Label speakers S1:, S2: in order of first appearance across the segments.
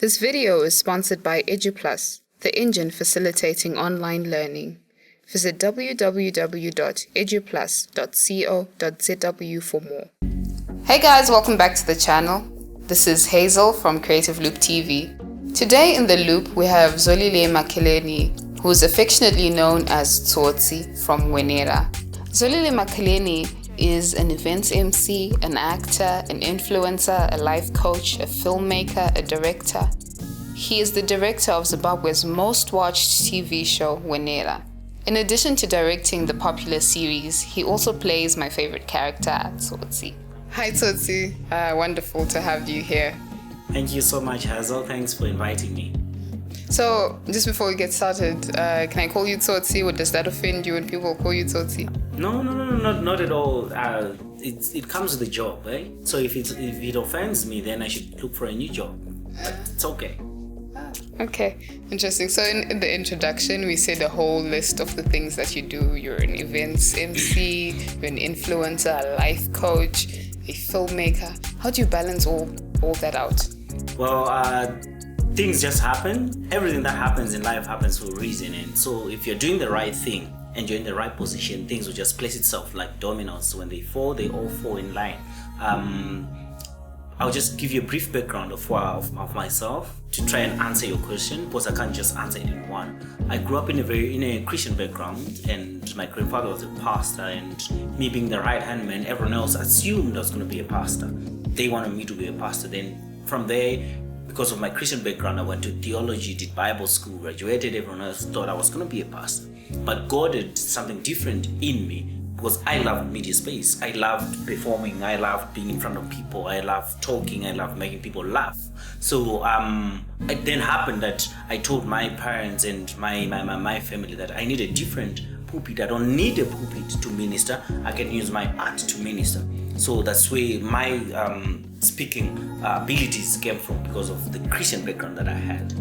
S1: This video is sponsored by EduPlus, the engine facilitating online learning. Visit www.eduplus.co.zw for more. Hey guys, welcome back to the channel. This is Hazel from Creative Loop TV. Today in the loop we have Zolile Makaleni, who is affectionately known as Tsotsi from Wenera. Zolile Makaleni is an events MC, an actor, an influencer, a life coach, a filmmaker, a director. He is the director of Zimbabwe's most watched TV show, Wenera. In addition to directing the popular series, he also plays my favorite character, Tsotsi. Hi Tsotsi, wonderful to have you here.
S2: Thank you so much, Hazel. Thanks for inviting me.
S1: So, just before we get started, can I call you Tsotsi, or does that offend you when people call you Tsotsi?
S2: No, not at all. It comes with the job, eh? So if it offends me, then I should look for a new job. But it's okay.
S1: Okay, interesting. So in the introduction, we said a whole list of the things that you do. You're an events MC, you're an influencer, a life coach, a filmmaker. How do you balance all that out?
S2: Well, things just happen. Everything that happens in life happens for a reason. And so if you're doing the right thing and you're in the right position, things will just place itself like dominoes. When they fall, they all fall in line. I'll just give you a brief background of myself to try and answer your question, because I can't just answer it in one. I grew up in a Christian background, and my grandfather was a pastor, and me being the right-hand man, everyone else assumed I was going to be a pastor. They wanted me to be a pastor. Then from there, because of my Christian background, I went to theology, did Bible school, graduated. Everyone else thought I was going to be a pastor. But God did something different in me, because I loved media space. I loved performing. I loved being in front of people. I loved talking. I loved making people laugh. So it then happened that I told my parents and my family that I need a different pulpit. I don't need a pulpit to minister. I can use my art to minister. So that's where my speaking abilities came from, because of the Christian background that I had.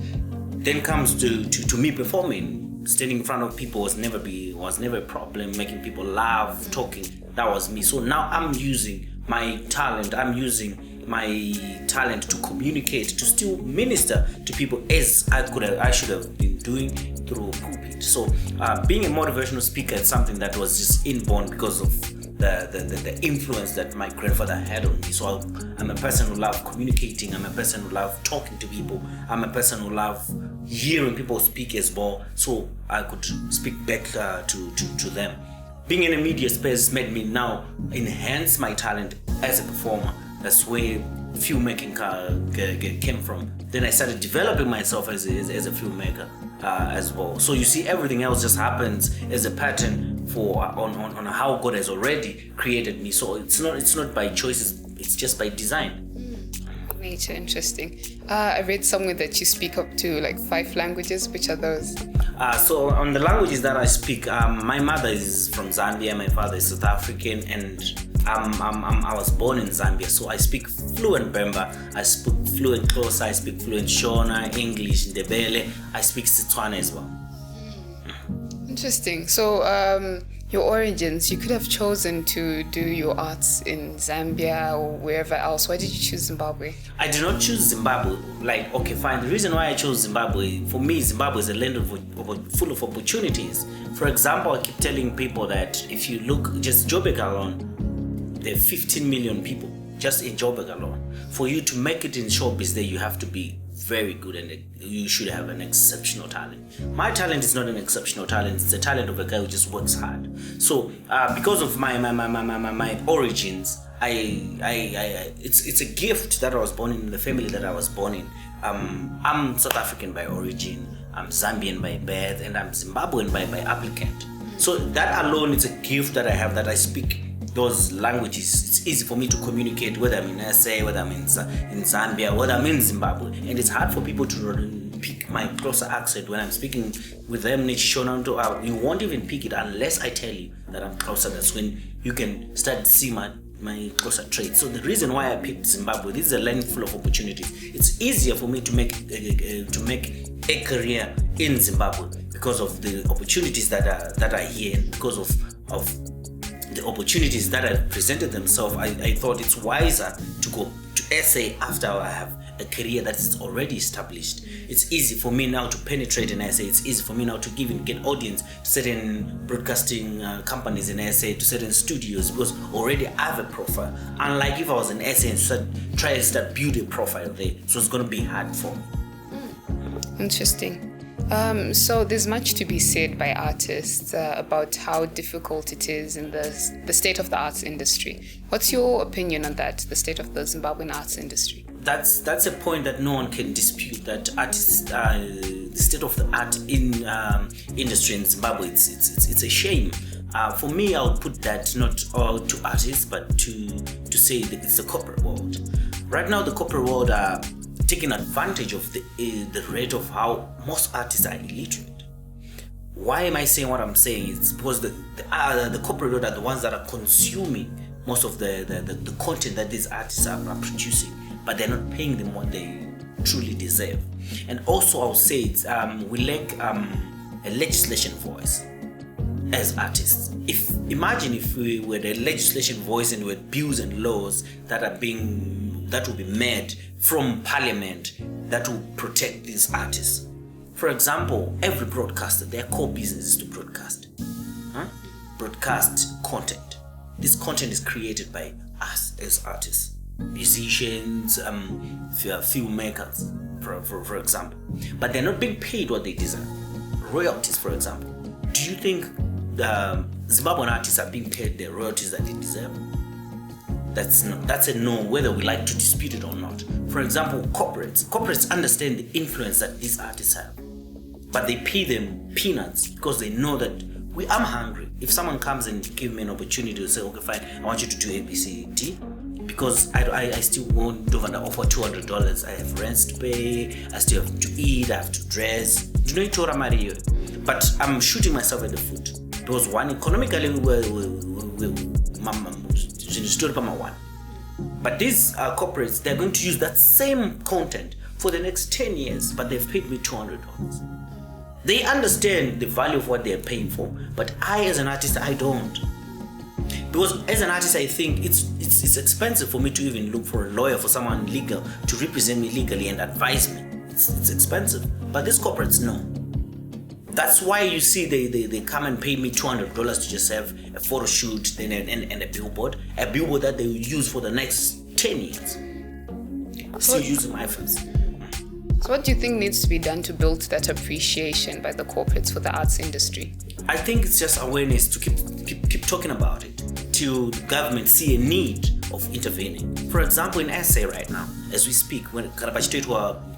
S2: Then comes to me performing. Standing in front of people was never a problem. Making people laugh, talking, that was me. So now I'm using my talent. I'm using my talent to communicate, to still minister to people as I should have been doing through a pulpit. So being a motivational speaker is something that was just inborn because of the influence that my grandfather had on me. So I'm a person who loves communicating. I'm a person who loves talking to people. I'm a person who loves hearing people speak as well, so I could speak back to them. Being in a media space made me now enhance my talent as a performer. That's where filmmaking came from. Then I started developing myself as a filmmaker as well. So you see, everything else just happens as a pattern for on how God has already created me. So it's not by choices, it's just by design.
S1: Nature, interesting. I read somewhere that you speak up to like 5 languages. Which are those?
S2: So on the languages that I speak, my mother is from Zambia, my father is South African, and I was born in Zambia, so I speak fluent Bemba, I speak fluent Xhosa, I speak fluent Shona, English, Ndebele, I speak Setswana as well.
S1: Interesting. So your origins, you could have chosen to do your arts in Zambia or wherever else. Why did you choose Zimbabwe?
S2: I did not choose Zimbabwe. Like, okay, fine. The reason why I chose Zimbabwe, for me, Zimbabwe is a land full of opportunities. For example, I keep telling people that if you look, just Joburg alone, there are 15 million people just in Joburg alone. For you to make it in showbiz there, you have to be very good, and you should have an exceptional talent. My talent is not an exceptional talent. It's the talent of a guy who just works hard. So because of my origins, it's a gift that I was born in, the family that I was born in. I'm South African by origin, I'm Zambian by birth, and I'm Zimbabwean by applicant. So that alone is a gift that I have, that I speak those languages. It's easy for me to communicate, whether I'm in SA, whether I'm in Zambia, whether I'm in Zimbabwe. And it's hard for people to pick my closer accent when I'm speaking with them. You won't even pick it unless I tell you that I'm closer. That's when you can start to see my closer traits. So the reason why I picked Zimbabwe, this is a land full of opportunities. It's easier for me to make a career in Zimbabwe because of the opportunities that are here, and because of the opportunities that have presented themselves. I thought it's wiser to go to SA after I have a career that is already established. It's easy for me now to penetrate in SA. It's easy for me now to get audience to certain broadcasting companies in SA, to certain studios, because already I have a profile. Unlike if I was in SA and try to start build a profile there, so it's going to be hard for me.
S1: Interesting. So there's much to be said by artists about how difficult it is in the state of the arts industry. What's your opinion on that, the state of the Zimbabwean arts industry?
S2: That's a point that no one can dispute, that artists, the state of the art industry in Zimbabwe, it's a shame. For me, I would put that not to artists, but to say that it's the corporate world. Right now, the corporate world are taking advantage of the rate of how most artists are illiterate. Why am I saying what I'm saying? It's because the corporate world are the ones that are consuming most of the content that these artists are producing, but they're not paying them what they truly deserve. And also, I'll say it's, we lack a legislation voice as artists. Imagine if we were the legislation voice and we had bills and laws that will be made from parliament that will protect these artists. For example, every broadcaster, their core business is to broadcast. Broadcast content. This content is created by us as artists, musicians, filmmakers, for example. But they're not being paid what they deserve. Royalties, for example. Do you think the Zimbabwean artists are being paid the royalties that they deserve? That's a no, whether we like to dispute it or not. For example, corporates understand the influence that these artists have, but they pay them peanuts because they know that I'm hungry. If someone comes and give me an opportunity to say, okay, fine, I want you to do ABCD, because I still won't offer $200. I have rents to pay, I still have to eat, I have to dress. But I'm shooting myself at the foot. Because one, economically, but these corporates, they're going to use that same content for the next 10 years, but they've paid me $200. They understand the value of what they're paying for, but I, as an artist, I don't. Because as an artist, I think it's expensive for me to even look for a lawyer, for someone legal to represent me legally and advise me. It's expensive, but these corporates know. That's why you see they come and pay me $200 to just have a photo shoot and a billboard that they will use for the next 10 years. Still using my face.
S1: So what do you think needs to be done to build that appreciation by the corporates for the arts industry?
S2: I think it's just awareness, to keep talking about it, till the government see a need of intervening. For example, in SA right now, as we speak, when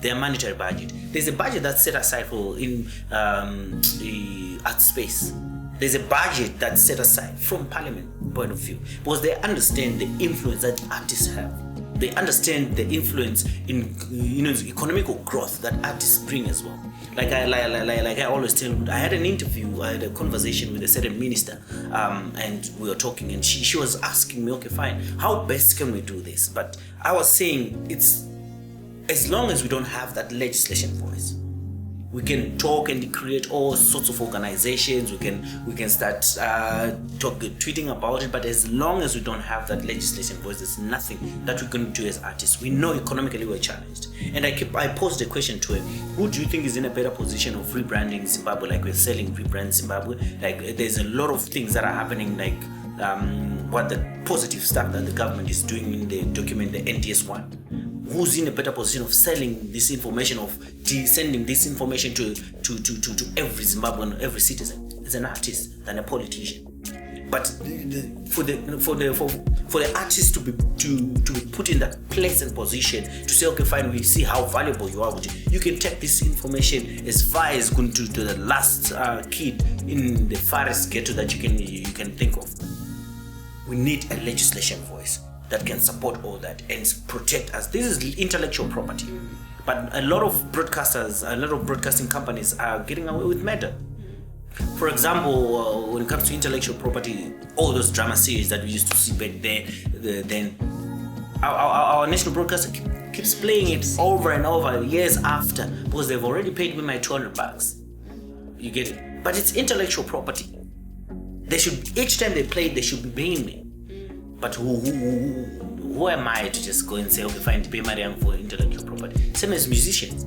S2: their monetary budget, there's a budget that's set aside for in the art space. There's a budget that's set aside from parliament point of view, because they understand the influence that artists have. They understand the influence in economical growth that artists bring as well. Like I always tell, I had an interview, I had a conversation with a certain minister, and we were talking, and she was asking me, okay, fine, how best can we do this? But I was saying, it's as long as we don't have that legislation voice, we can talk and create all sorts of organizations. We can start tweeting about it. But as long as we don't have that legislation voice, there's nothing that we can do as artists. We know economically we're challenged. And I posed a question to him: who do you think is in a better position of rebranding Zimbabwe? Like we're selling rebrand Zimbabwe. Like there's a lot of things that are happening. Like what the positive stuff that the government is doing in the document, the NDS1. Who's in a better position of selling this information, of sending this information to every Zimbabwean, every citizen, as an artist than a politician? But for the artist to be put in that place and position to say, okay, fine, we see how valuable you are. You can take this information as far as going to the last kid in the farthest ghetto that you can think of. We need a legislation voice that can support all that and protect us. This is intellectual property. But a lot of broadcasters, a lot of broadcasting companies are getting away with murder. For example, when it comes to intellectual property, all those drama series that we used to see back then, our national broadcaster keeps playing it over and over years after, because they've already paid me my $200. You get it? But it's intellectual property. They should, each time they play it, they should be paying me. But who who am I to just go and say, okay, fine, pay my rent for intellectual property? Same as musicians.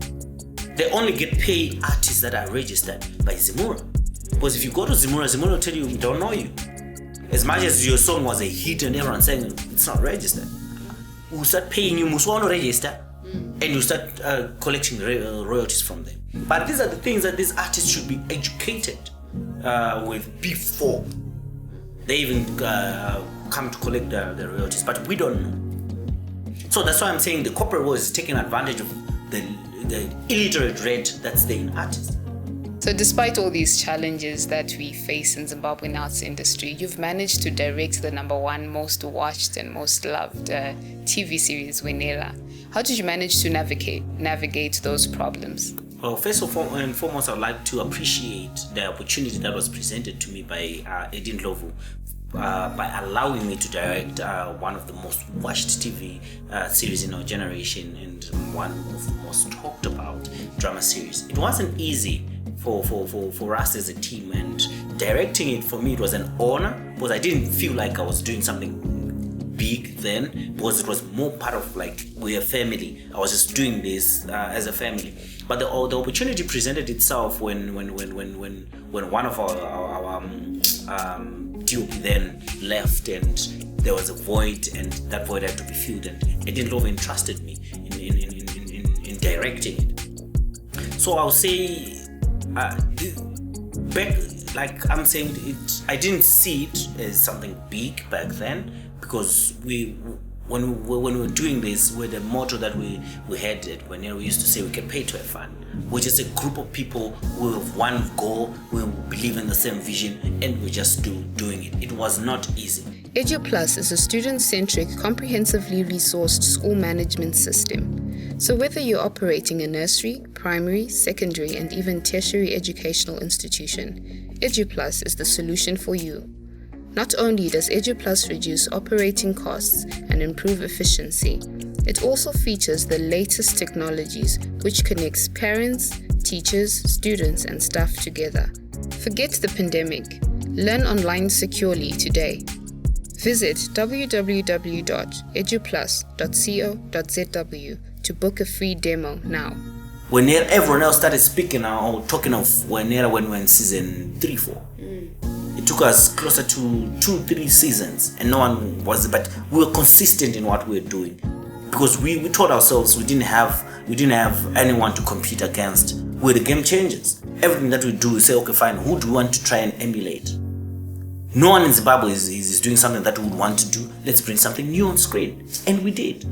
S2: They only get paid artists that are registered by Zimura. Because if you go to Zimura will tell you, we don't know you. As much as your song was a hit and everyone's saying it's not registered, we'll start paying you, must want to register, and you start collecting royalties from them. But these are the things that these artists should be educated with before they even come to collect the royalties. But we don't know. So that's why I'm saying the corporate world is taking advantage of the illiterate rate that's there in artists.
S1: So despite all these challenges that we face in Zimbabwean arts industry, you've managed to direct the #1 most watched and most loved TV series, Wenera. How did you manage to navigate those problems?
S2: Well, first of all and foremost, I'd like to appreciate the opportunity that was presented to me by Edin Lovu by allowing me to direct one of the most watched TV series in our generation and one of the most talked about drama series. It wasn't easy for us as a team, and directing it for me, it was an honor because I didn't feel like I was doing something big then, because it was more part of like we're a family. I was just doing this as a family. But the opportunity presented itself when one of our DOP then left, and there was a void, and that void had to be filled, and Edin Love entrusted me in directing it. So I'll say back, like I'm saying, I didn't see it as something big back then, because when we were doing this, with the motto that we had at Wenera, we used to say we can pay to have fun. We're just a group of people with one goal, we believe in the same vision, and we just doing it. It was not easy.
S1: EduPlus is a student-centric, comprehensively resourced school management system. So whether you're operating a nursery, primary, secondary, and even tertiary educational institution, EduPlus is the solution for you. Not only does EduPlus reduce operating costs and improve efficiency, it also features the latest technologies which connects parents, teachers, students, and staff together. Forget the pandemic. Learn online securely today. Visit www.eduplus.co.zw to book a free demo now.
S2: Wenera, everyone else started speaking or talking of Wenera when we were in season 3-4. It took us closer to 2-3 seasons, and no one was, but we were consistent in what we were doing, because we told ourselves we didn't have anyone to compete against. We're the game changers. Everything that we do, we say, okay, fine, who do we want to try and emulate? No one in Zimbabwe is doing something that we would want to do. Let's bring something new on screen, and we did.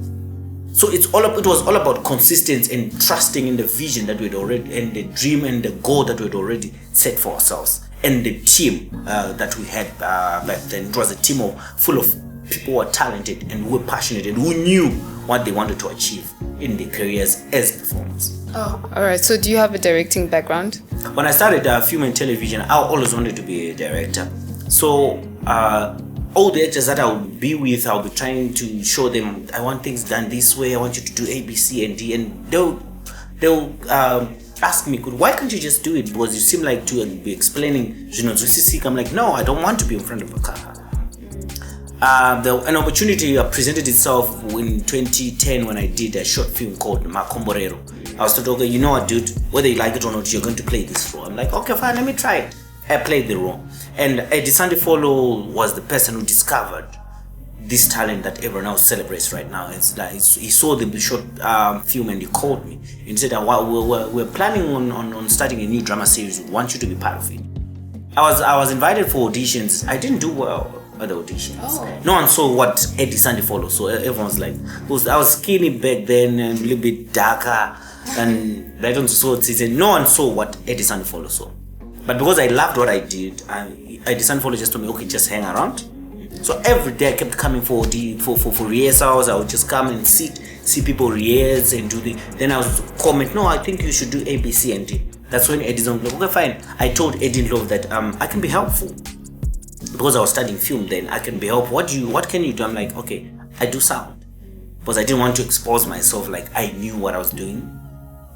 S2: So it was all about consistency and trusting in the vision that we'd already, and the dream and the goal that we'd already set for ourselves, and the team that we had back then. It was a team full of people who were talented and who were passionate and who knew what they wanted to achieve in their careers as performers.
S1: Oh, all right. So do you have a directing background?
S2: When I started film and television, I always wanted to be a director. So all the actors that I would be with, I'll be trying to show them, I want things done this way, I want you to do A, B, C, and D, and they'll ask me, why can't you just do it? Because you seem like to be explaining, I'm like, no, I don't want to be in front of a camera. An opportunity presented itself in 2010 when I did a short film called Makomborero. I was told, okay, you know what, dude, whether you like it or not, you're going to play this role. I'm like, okay, fine, let me try it. I played the role. And Eddie Sandifolo was the person who discovered this talent that everyone else celebrates right now. It's like he saw the short film and he called me and said, we're planning on starting a new drama series. We want you to be part of it. I was invited for auditions. I didn't do well at the auditions. Oh. No one saw what Eddie Sandifolo saw. Everyone was like, I was skinny back then and a little bit darker, and I don't saw it. No one saw what Eddie Sandifolo saw. But because I loved what I did, Eddie Sandifolo just told me, okay, just hang around. So every day I kept coming for rehearsals. I would just come and see people rehearse and do the. Then I would comment, no, I think you should do A, B, C, and D. That's when Eddie's on. Okay, fine. I told Eddie Love that I can be helpful because I was studying film. Then I can be helpful. What can you do? I'm like, okay, I do sound, because I didn't want to expose myself like I knew what I was doing.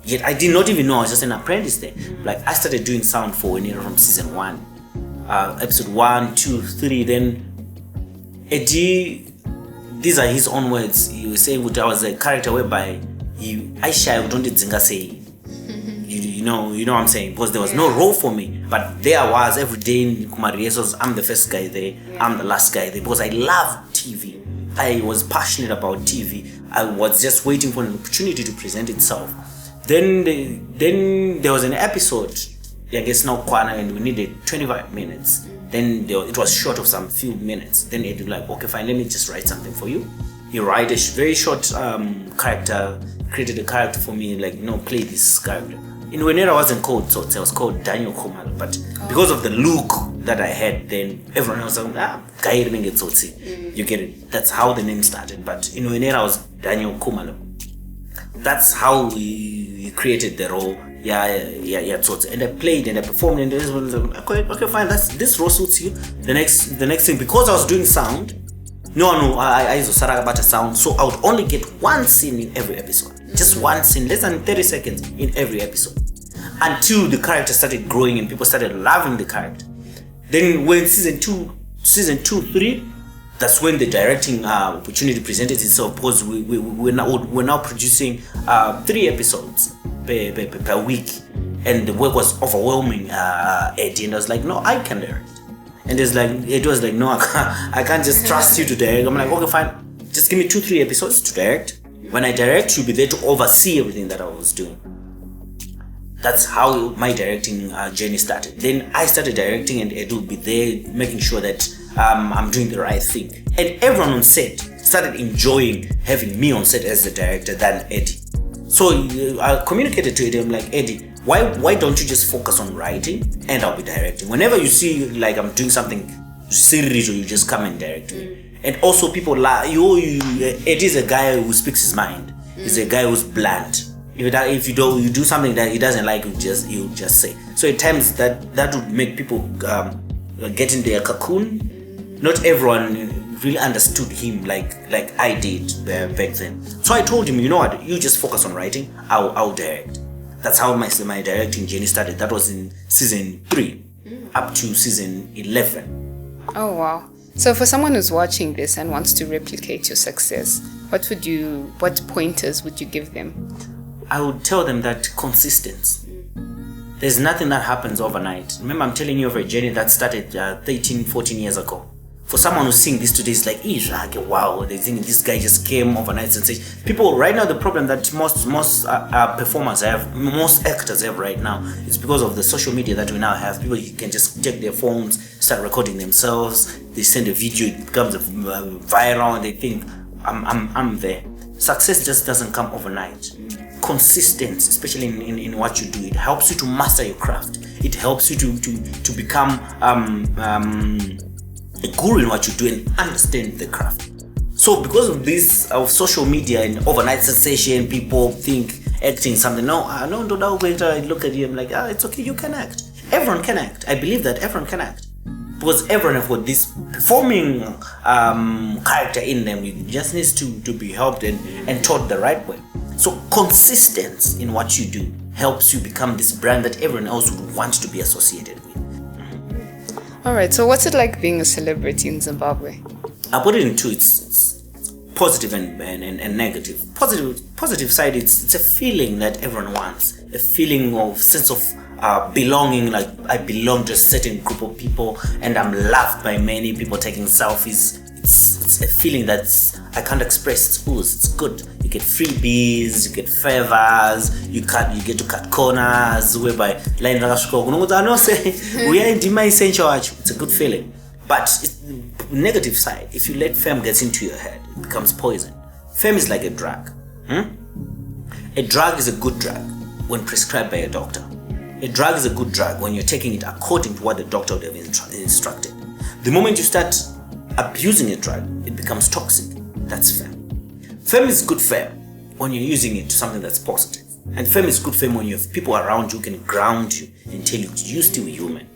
S2: Yet I did not even know I was just an apprentice there. Like I started doing sound for Wenera from season 1, episode 1, 2, 3. Then Eddie these are his own words. He was saying that I was a character whereby I shy don't say. You know what I'm saying? Because there was no role for me. But there I was every day in Kumariesos. I'm the first guy there. I'm the last guy there. Because I love TV. I was passionate about TV. I was just waiting for an opportunity to present itself. Then there was an episode, I guess now Kwana, and we needed 25 minutes. Then it was short of some few minutes. Then Eddie was like, okay, fine, let me just write something for you. He wrote a very short character, created a character for me, like, play this character. In Wenera wasn't called Tsotsi, it was called Daniel Khumalo. But because of the look that I had, then everyone else was like, Guy Tsotsi. You get it? That's how the name started. But in Wenera I was Daniel Khumalo. That's how we created the role. Tsotsi. And I played and I performed, and this was like, okay, fine, this role suits you. The next thing, because I was doing sound, I used to about a sound, so I would only get one scene in every episode. Just one scene, less than 30 seconds in every episode. Until the character started growing and people started loving the character. Then when season 2, 3, that's when the directing opportunity presented itself, because we're now producing 3 episodes per week. And the work was overwhelming Eddie, and I was like, no, I can direct. And it was like, no, I can't just trust you to direct. I'm like, okay, fine, just give me 2-3 episodes to direct. When I direct, you'll be there to oversee everything that I was doing. That's how my directing journey started. Then I started directing, and Eddie will be there making sure that I'm doing the right thing. And everyone on set started enjoying having me on set as the director than Eddie. So I communicated to Eddie, I'm like, Eddie, why don't you just focus on writing and I'll be directing? Whenever you see like I'm doing something serious, you just come and direct me. And also people like Eddie's a guy who speaks his mind. He's a guy who's blunt. If you do something that he doesn't like, he'll just say. So at times that would make people get in their cocoon. Not everyone really understood him like I did back then. So I told him, you know what, you just focus on writing, I'll direct. That's how my directing journey started. That was in season 3 up to season 11.
S1: Oh wow. So for someone who's watching this and wants to replicate your success, what pointers would you give them?
S2: I would tell them that consistency. There's nothing that happens overnight. Remember, I'm telling you of a journey that started 13, 14 years ago. For someone who's seeing this today, it's like, wow, they think this guy just came overnight sensation. People, right now, the problem that most performers have, most actors have right now, is because of the social media that we now have. People can just take their phones, start recording themselves, they send a video, it becomes viral, and they think, I'm there. Success just doesn't come overnight. Consistency, especially in what you do, it helps you to master your craft. It helps you to become a guru in what you do and understand the craft. So because of this of social media and overnight sensation, people think acting something. No, wait, I look at you, I'm like, it's okay, you can act. Everyone can act. I believe that everyone can act. Because everyone has got this performing character in them. It just needs to be helped and taught the right way. So consistency in what you do helps you become this brand that everyone else would want to be associated with.
S1: Alright, so what's it like being a celebrity in Zimbabwe?
S2: I put it in two. It's positive and negative. Positive side, it's a feeling that everyone wants. A feeling of sense of belonging, like I belong to a certain group of people and I'm loved by many people taking selfies. It's a feeling that I can't express. It's good. You get freebies, you get favors, you get to cut corners, whereby line it's a good feeling. But negative side, if you let fame get into your head, it becomes poison. Fame is like a drug. A drug is a good drug when prescribed by a doctor. A drug is a good drug when you're taking it according to what the doctor would have instructed. The moment you start abusing a drug, it becomes toxic. That's fame. Fame is good fame when you're using it to something that's positive. And fame is good fame when you have people around you who can ground you and tell you you're still human.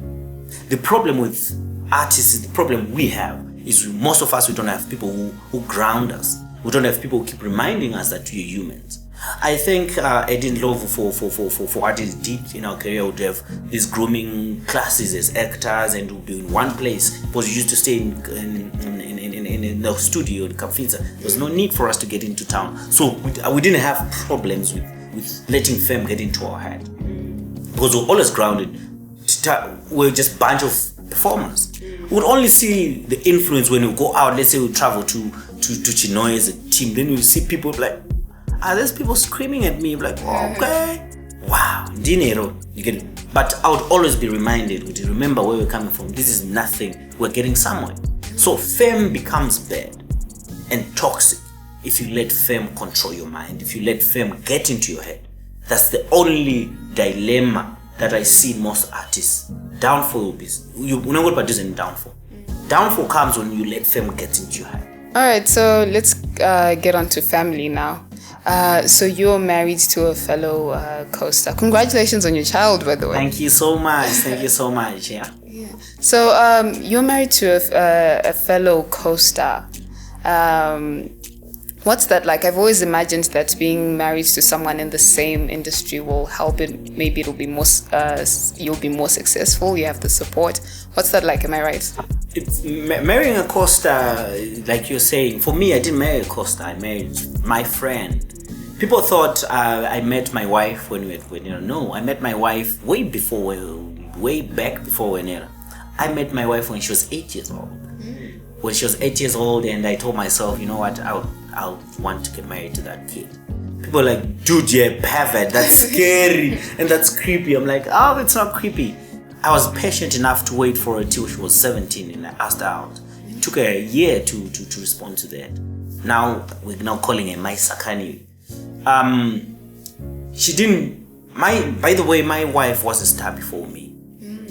S2: The problem with artists, the problem we have, is most of us, we don't have people who ground us. We don't have people who keep reminding us that we're humans. I think Eddie Ndlovu for what he did in our career would have these grooming classes as actors and would be in one place, because we used to stay in in the studio in Kapfinza. There was no need for us to get into town. So we didn't have problems with letting fame get into our head. Because we're always grounded. We're just a bunch of performers. We would only see the influence when we go out. Let's say we travel to Chinoy as a team. Then we see people like, there's people screaming at me. Like, okay, wow, dinero. You get it. But I would always be reminded, to remember where we're coming from. This is nothing. We're getting somewhere. So fame becomes bad and toxic if you let fame control your mind. If you let fame get into your head. That's the only dilemma that I see most artists. Downfall will be, you're not going to produce any downfall. Downfall comes when you let fame get into your head.
S1: All right, so let's get on to family now. So you're married to a fellow co-star. Congratulations on your child, by the way.
S2: Thank you so much. Thank you so much. Yeah.
S1: So you're married to a fellow co-star. What's that like? I've always imagined that being married to someone in the same industry will help it. Maybe it'll be more. You'll be more successful. You have the support. What's that like? Am I right?
S2: It's marrying a co-star, like you're saying. For me, I didn't marry a co-star. I married my friend. People thought I met my wife when we were at Wenera. No, I met my wife way back before Wenera. I met my wife when she was 8 years old. When she was 8 years old, and I told myself, you know what, I'll want to get married to that kid. People are like, dude, you're a pervert. That's scary and that's creepy. I'm like, oh, it's not creepy. I was patient enough to wait for her till she was 17, and I asked her out. It took her a year to respond to that. Now we're now calling her my Sakani. She didn't. By the way, my wife was a star before me.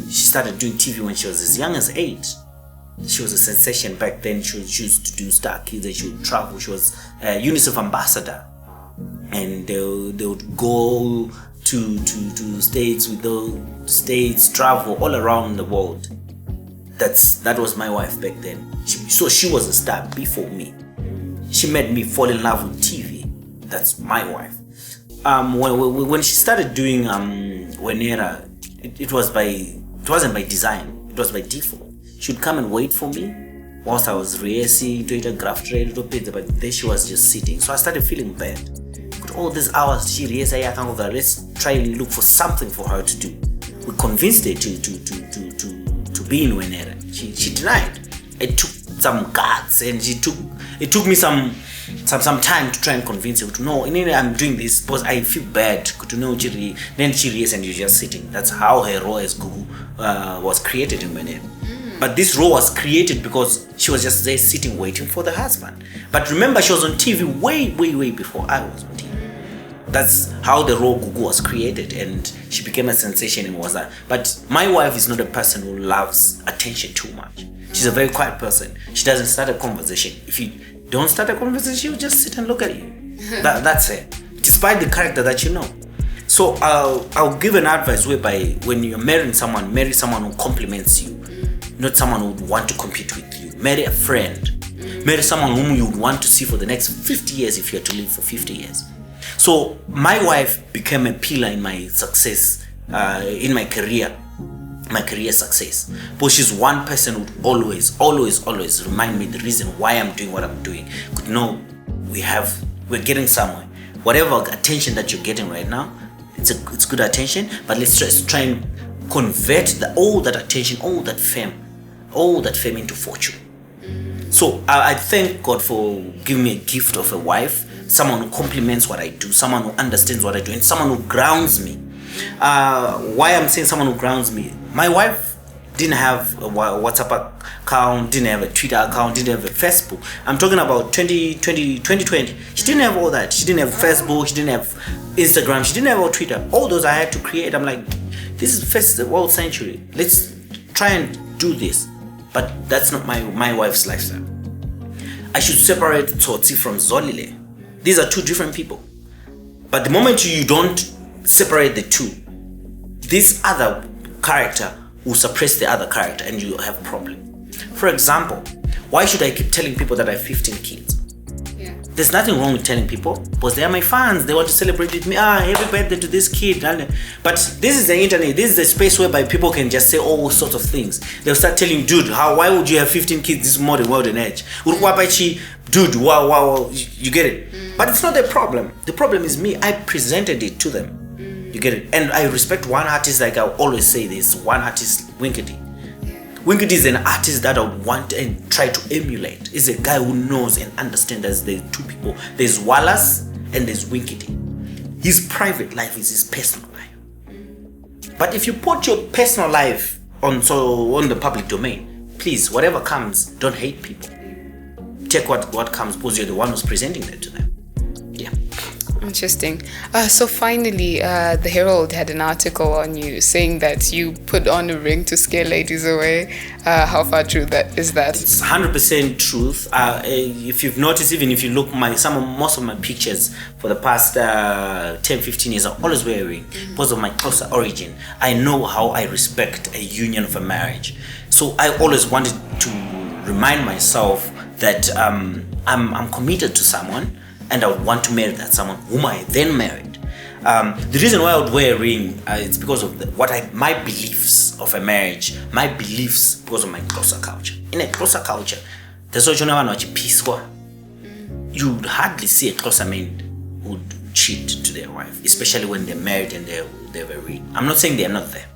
S2: She started doing TV when she was as young as 8. She was a sensation back then. She used to do Star Kids and she would travel. She was a UNICEF ambassador, and they would go to states with the states, travel all around the world. That was my wife back then. So she was a star before me. She made me fall in love with TV. That's my wife. When she started doing Wenera, it wasn't by design. It was by default. She would come and wait for me whilst I was rehearsing, doing a graph trade, but there she was just sitting. So I started feeling bad. With all these hours, she rehearsed, let's try and look for something for her to do. We convinced her to be in Wenera. She denied. It took some guts, and it took me some time to try and convince her to know. I'm doing this because I feel bad. To know then she rehearsed and you're just sitting. That's how her role as Gugu was created in Wenera. But this role was created because she was just there sitting waiting for the husband. But remember, she was on TV way before I was on TV. That's how the role Gugu was created, and she became a sensation and was that. But my wife is not a person who loves attention too much. She's a very quiet person. She doesn't start a conversation. If you don't start a conversation, she'll just sit and look at you. That's it. Despite the character that you know. So I'll give an advice whereby when you're marrying someone, marry someone who compliments you. Not someone who would want to compete with you. Marry a friend. Marry someone whom you would want to see for the next 50 years if you had to live for 50 years. So my wife became a pillar in my success, in my career success. But she's one person who would always remind me the reason why I'm doing what I'm doing. Could know we're getting somewhere. Whatever attention that you're getting right now, it's good attention, but let's just try and convert all that attention, all that fame into fortune. So I thank God for giving me a gift of a wife, someone who compliments what I do, someone who understands what I do, and someone who grounds me. Why I'm saying someone who grounds me, my wife didn't have a WhatsApp account, didn't have a Twitter account, didn't have a Facebook. I'm talking about 2020. She didn't have all that. She didn't have Facebook, she didn't have Instagram, she didn't have all Twitter. All those I had to create. I'm like, this is the first world century. Let's try and do this. But that's not my wife's lifestyle. I should separate Tsotsi from Zolile. These are two different people. But the moment you don't separate the two, this other character will suppress the other character and you have a problem. For example, why should I keep telling people that I have 15 kids? Yeah. There's nothing wrong with telling people, because they are my fans. They want to celebrate with me. Happy birthday to this kid. But this is the internet. This is the space whereby people can just say all sorts of things. They'll start telling, dude, why would you have 15 kids this modern world and age? Dude, wow, you get it? But it's not the problem. The problem is me. I presented it to them. You get it? And I respect one artist, like I always say this, one artist, Winkedy. Winkedy is an artist that I would want and try to emulate. He's a guy who knows and understands that there's two people. There's Wallace and there's Winkedy. His private life is his personal life. But if you put your personal life on the public domain, please, whatever comes, don't hate people. Take what comes, because you're the one who's presenting that to them. Yeah.
S1: Interesting. So finally, the Herald had an article on you saying that you put on a ring to scare ladies away. How far true is that?
S2: It's 100% truth. If you've noticed, even if you look most of my pictures for the past 10-15 years, I always wear a ring because of my closer origin. I know how I respect a union of a marriage. So I always wanted to remind myself that I'm committed to someone, and I would want to marry that someone whom I then married. The reason why I would wear a ring, it's because of my beliefs of a marriage, my beliefs because of my closer culture. In a closer culture, there's also no peace. You'd hardly see a closer man who would cheat to their wife, especially when they're married and they have a ring. I'm not saying they're not there.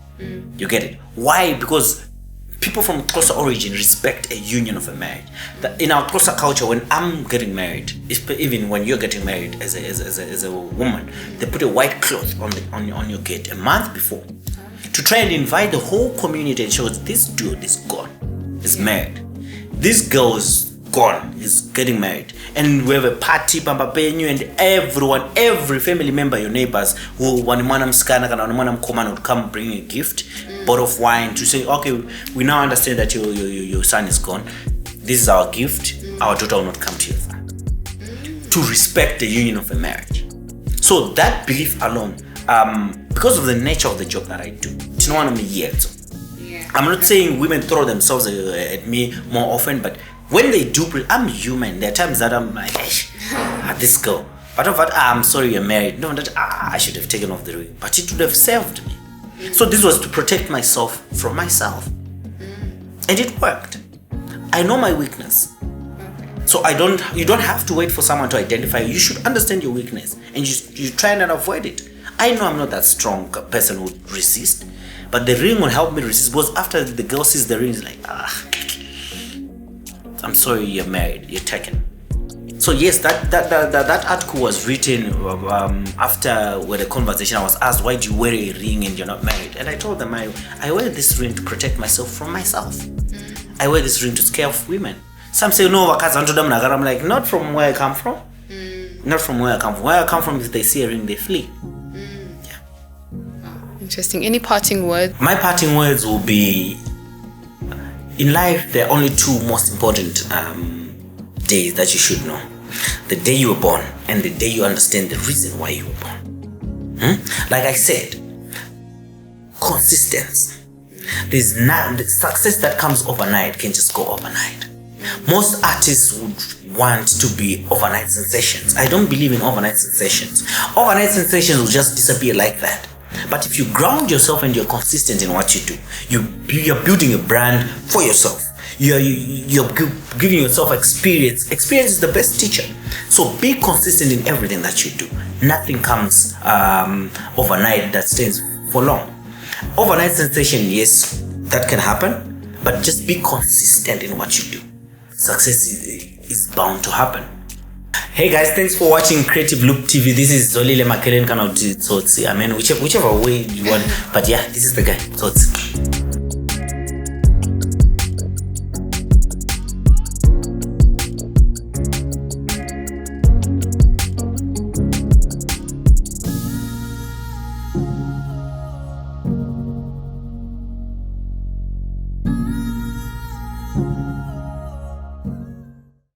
S2: You get it? Why? Because people from closer origin respect a union of a marriage. In our closer culture, when I'm getting married, even when you're getting married as a woman, they put a white cloth on your gate a month before to try and invite the whole community and show this dude is gone, is married. This girl is gone, is getting married. And we have a party, and everyone, every family member, your neighbors, who would come bring a gift, bottle of wine, to say, okay, we now understand that your son is gone. This is our gift. Our daughter will not come to your son. To respect the union of a marriage. So that belief alone, because of the nature of the job that I do, it's not one of me yet. I'm not saying women throw themselves at me more often, but when they do, I'm human. There are times that I'm like, this girl. But I'm sorry you're married. No, I should have taken off the ring. But it would have served me. So this was to protect myself from myself. And it worked. I know my weakness. So you don't have to wait for someone to identify you. You should understand your weakness. And you try and avoid it. I know I'm not that strong person who would resist. But the ring will help me resist. Because after the girl sees the ring, it's like, I'm sorry you're married, you're taken. So yes, that article was written after with a conversation. I was asked, why do you wear a ring and you're not married? And I told them, I wear this ring to protect myself from myself. I wear this ring to scare off women. Some say, no, I'm like, not from where I come from. Not from where I come from. Where I come from, if they see a ring, they flee. Yeah.
S1: Interesting. Any parting words?
S2: My parting words will be, in life, there are only two most important days that you should know. The day you were born and the day you understand the reason why you were born. Like I said, consistency. There's not the success that comes overnight can just go overnight. Most artists would want to be overnight sensations. I don't believe in overnight sensations. Overnight sensations will just disappear like that. But if you ground yourself and you're consistent in what you do, you're building a brand for yourself. You're giving yourself experience. Experience is the best teacher. So be consistent in everything that you do. Nothing comes overnight that stays for long. Overnight sensation, yes, that can happen, but just be consistent in what you do. Success is bound to happen. Hey guys, thanks for watching Creative Loop TV. This is Zolile Makaleni, Tsotsi. I mean, whichever way you want, but yeah, this is the guy, Tsotsi.